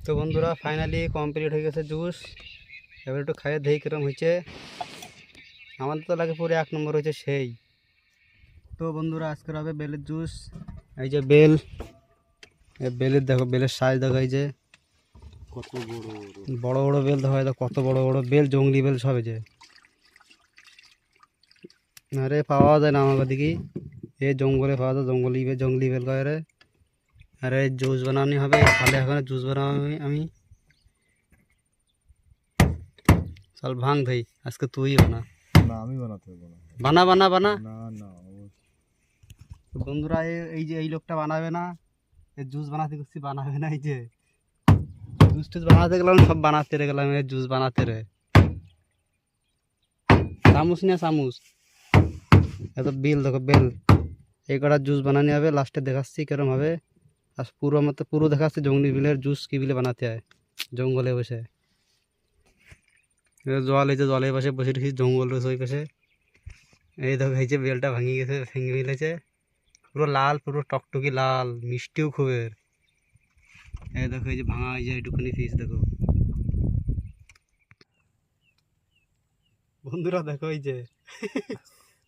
তো বন্ধুরা finally complete হয়ে গেছে জুস। এবার একটু খাইয়ে দেখি কিরম হয়েছে। আমাদের তো লাগে পুরো 1 নম্বর হয়েছে সেই। তো বন্ধুরা আজকের হবে বেলের জুস। এই যে বেল, বেলের দেখো, বেলের সাইজ দেখো, এই যে কত বড় বড় বড় বেল দেখো, এই দেখো কত বড় বড় বেল, জঙ্গলি বেল সব। এই যে আরে পাওয়া যায় না আমাকে দেখি, এই জঙ্গলে পাওয়া যায়, জঙ্গলি বেল কয় রে। আরে জুস বানানি হবে, তাহলে এখন জুস বানাবো আমি। চল ভাঙ ভাই, আজকে তুই বানা। না আমি বানাতে পারবো না। বানা বানা বানা। না না বন্ধুরা এই যে এই লোকটা বানাবে না, এই জুস বানাতে করছি, বানাবে না। এই যে জুস টুস বানাতে গেলাম, সব বানাতে রে গেলাম, এই জুস বানাতে রে। চামচ নিয়ে চামচ, এত বেল দেখো বেল। এই কটা জুস বানানি হবে, লাস্টে দেখাচ্ছি কিরম হবে। আর পুরো মতো পুরো দেখাচ্ছি জঙ্গলি বেলের জুস কি বিলে বানাতে হয় জঙ্গলে বসে। জল, এই যে জলের পাশে বসে রেখেছি, জঙ্গল রয়েছে ওই পাশে। এই দেখো এই যে বেলটা ভেঙে গেছে, ভেঙে ফেলেছে, পুরো লাল, পুরো টকটকি লাল, মিষ্টিও খুবের। এই দেখো এই যে ভাঙা, এই যে এইটুকুনি পিস দেখো বন্ধুরা, দেখো এই যে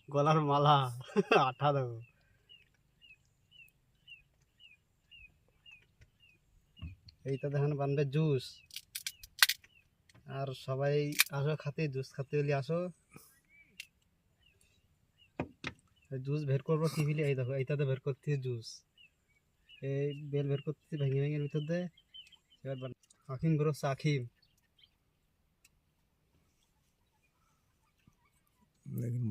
গলার মালা, আঠা দেখো। এইটা দেখেন বানবে জুস। আর সবাই আসো খাতে, জুস খাতে হলে আসো। জুস বের করবো কি ফিলে, এই দেখো এইটাতে বের করতে জুস, এই বেল বের করতে ভেঙে ভেঙে ভিতর দিয়ে। এবার আখিম বেরোচ্ছে, আখিম। लेकिन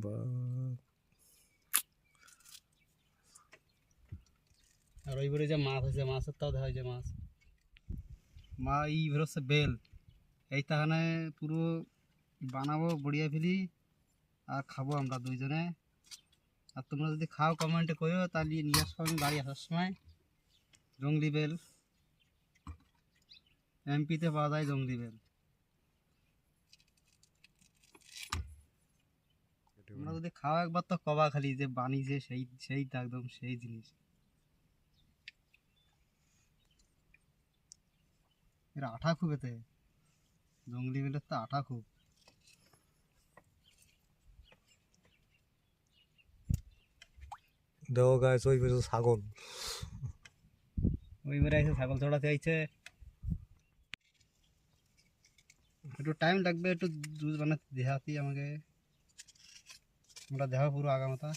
আর ওই বেরো যে মাছ আছে, মাছের তাও দেখা যায় যে মাছ মা ই বেরোচ্ছে বেল। এই তাহানে পুরো বানাবো, বড়িয়া ফেলি আর খাবো আমরা দুইজনে। আর তোমরা যদি খাও কমেন্টে কইও, তাহলে নিয়ে আসবো আমি বাড়ি আসার সময়। জঙ্গলি বেল এমপিতে পাওয়া যায়, জঙ্গলি বেল। তোমরা যদি খাও একবার তো কবা খালি যে বানিয়েছে সেই সেই একদম সেই জিনিস। এর আঠা খুব, এতে জঙ্গলি বেলের তো আঠা খুব। দেখো গাইস ওই পেছনে ছাগল। ওই বেড়ে আইছে, ছাগল চড়াতে আইছে। একটু টাইম লাগবে, একটু জুস বানাতে দেখাতি আমাকে, আমরা দেখা পুরো আগামাতা।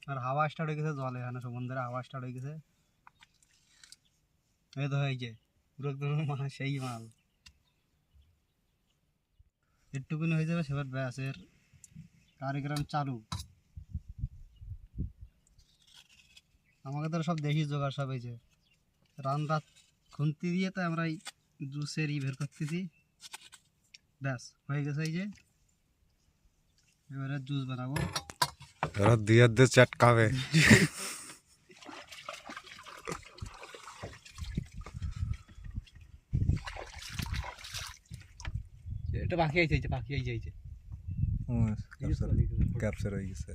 আর হাওয়া স্টার্ট হয়ে গেছে, জলে এখানে সমুদ্রে হাওয়া স্টার্ট হয়ে গেছে। এই তো এই যে পুরো একদম সেই মাল। একটুকুনি হয়ে যাবে, সেবার ব্যাসের কারিগ্রাম চালু। আমাকে তো সব দেশি জোগাড় সব, এই যে রান রাত খুন্তি দিয়ে তো আমরা এই জুসের বের করতেছি। ব্যাস হয়ে গেছে, এই যে এবারে জুস বানাবো। এরা দিয়ে দিয়ে চটকাবে। এটা বাকি আইছে, এই যে বাকি আইছে, এই যে ক্যাপচার হয়ে গেছে।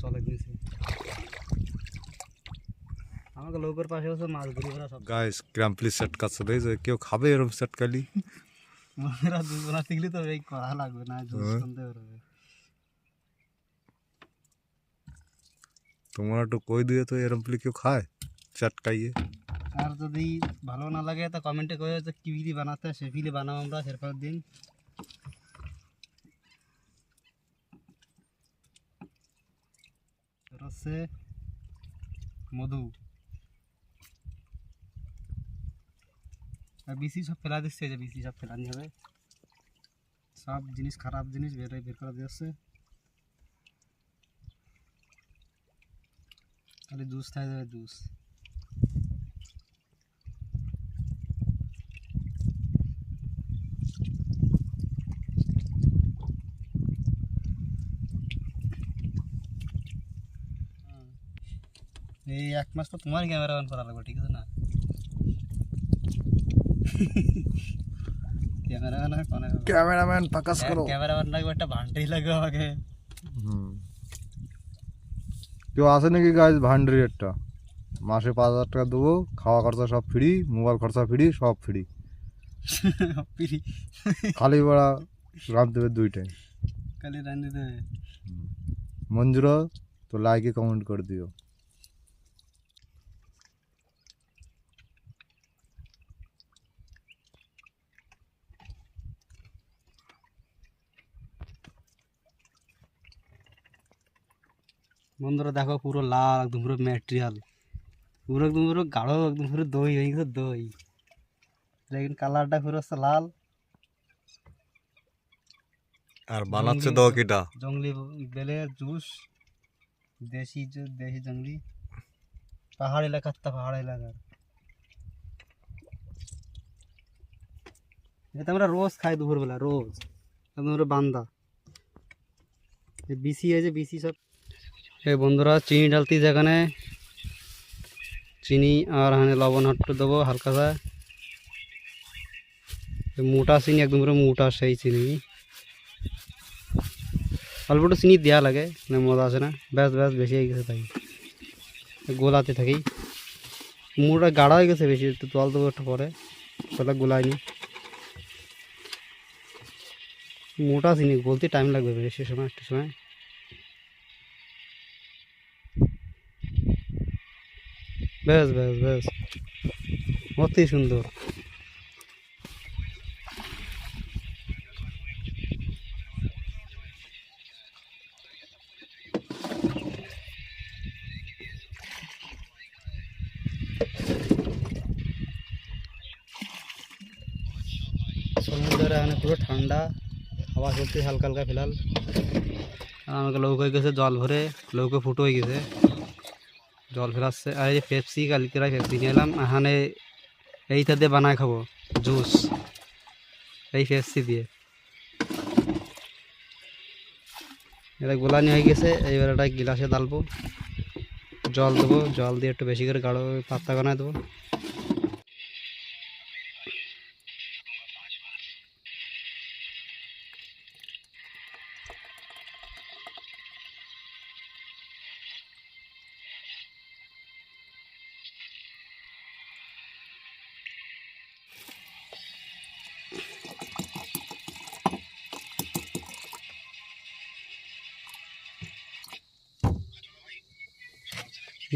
চলে গেছে। আমাকে লোকের পাশে বসে মাছ ধরি ওরা সব। গাইস গ্রাম প্লিজ চটকাচ্ছে, দেখছো কেউ খাবে এরকম চটকালি? ওরা জুস বানাতে গেলে তো এই করা লাগবে না, জুস শুনতে পারবে। তোমরা একটু কই দিয়ে তো এরকম কেউ খায় চটকাইয়ে? আর যদি ভালো না লাগে তো কমেন্টে কয়ে যে কি বিধি বানাতে হয়, সে বিধি বানাবো আমরা সেরপর দিন। হচ্ছে মধু আর বিসি সব ফেলা দিচ্ছে, যে বিসি সব ফেলানি হবে, সব জিনিস খারাপ জিনিস বের করে দিচ্ছে। খালি জুস খাই যাবে, জুস। এই 1 মাস তো তোমার ক্যামেরা অন করা লাগবে, ঠিক আছে না? ক্যামেরাম্যান আর কোনে ক্যামেরাম্যান ফোকাস ক্যামেরাম্যান লাগবে, একটা ভান্ডারি লাগবে আমাকে। কেউ আসে নাকি গাইজ ভান্ডারি একটা মাসে 5,000 টাকা দেবো, খাওয়া খরচা সব ফ্রি, মোবাইল খরচা ফ্রি, সব ফ্রি, পিরি খালি বেড়া রাঁধতে দেবে 2 টাইম। কালি রান্দি দেবে। মঞ্জুরা তো লাইকে কমেন্ট করে দিও। বন্ধুরা দেখো পুরো লাল একদম পুরো ম্যাটেরিয়াল, পুরো একদম পুরো গাঢ় একদম পুরো দই হয়ে গেছে দই, লেকিন কালারটা পুরো হচ্ছে লাল। আর বানাচ্ছে দাও কিটা জঙ্গলি বেলের জুস, দেশি দেশি জঙ্গলি, পাহাড় এলাকার তা পাহাড় এলাকার। এটা আমরা রোজ খাই দুপুরবেলা, রোজ একদম পুরো বান্দা। বিসি আছে বিসি সব। এই বন্ধুরা চিনি ডালতি যেখানে চিনি আর এখানে লবণ একটু দেবো হালকা সা, মোটা চিনি একদম পুরো মোটা সেই চিনি, অল্প একটু চিনি দেওয়া লাগে না মজা আসে না, ব্যাস ব্যাস বেশি হয়ে গেছে তাই গোলাতে থাকি। মোটা গাঢ়া হয়ে গেছে বেশি, একটু জল দেবো একটু পরে, তাহলে গোলায়নি। মোটা চিনি বলতে টাইম লাগবে বেশি সময়, একটু সময়। ব্যাস ব্যাস ব্যাস অতি সুন্দর। সমুদ্রের এখানে পুরো ঠান্ডা, হাওয়া চলছে হালকা হালকা ফিলাল। আর আমাকে লৌক হয়ে গেছে জল ভরে, লৌকে ফুটো হয়ে গেছে, জল ফেলাচ্ছে। আর এই যে পেপসি, কালকে পেপসি নিয়ে এলাম, এখানে এইটা দিয়ে বানায় খাবো জুস, এই পেপসি দিয়ে। এটা গোলানি হয়ে গেছে, এইবার একটা গিলাসে ডালবো, জল দেবো, জল দিয়ে একটু বেশি করে গাঢ় পাত্তা বানায় দেবো।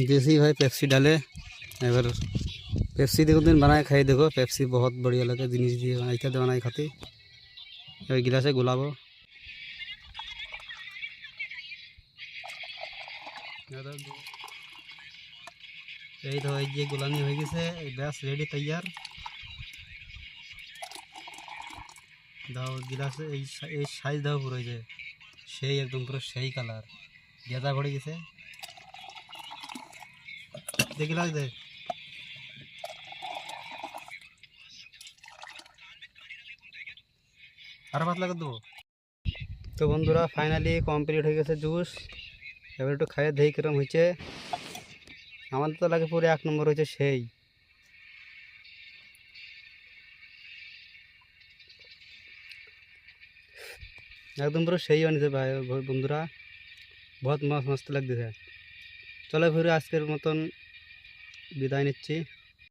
देसी भाई पेप्सी डाले, एबार पेप्सी देखो दिन बनाए खाई देखो, पेप्सी बहुत बढ़िया लगे, जिनिस दिए ऐसा दे बनाए खाते। एबार गिलासे गुलाबो, এই তো এই যে গোলানি হয়ে গেছে, ব্যাস রেডি তৈয়ার। দাও গিলাসে এই সাইজ দাও পুরো, যে সেই একদম পুরো সেই কালার গেঁদা পড়ে গেছে, দেখি লাগ দে। আর পাতলা করে দেবো। তো বন্ধুরা ফাইনালি কমপ্লিট হয়ে গেছে জুস, এবার একটু খাইয়ে দেখি কিরম হয়েছে। আমার তো লাগে পুরো 1 নম্বর হয়েছে সেই। একদম পুরো সেই বানিয়েছে ভাই বন্ধুরা, बहुत मस्त मस्त लग रहा है। चलो फिर आज के मतन विदाय निচ্ছি।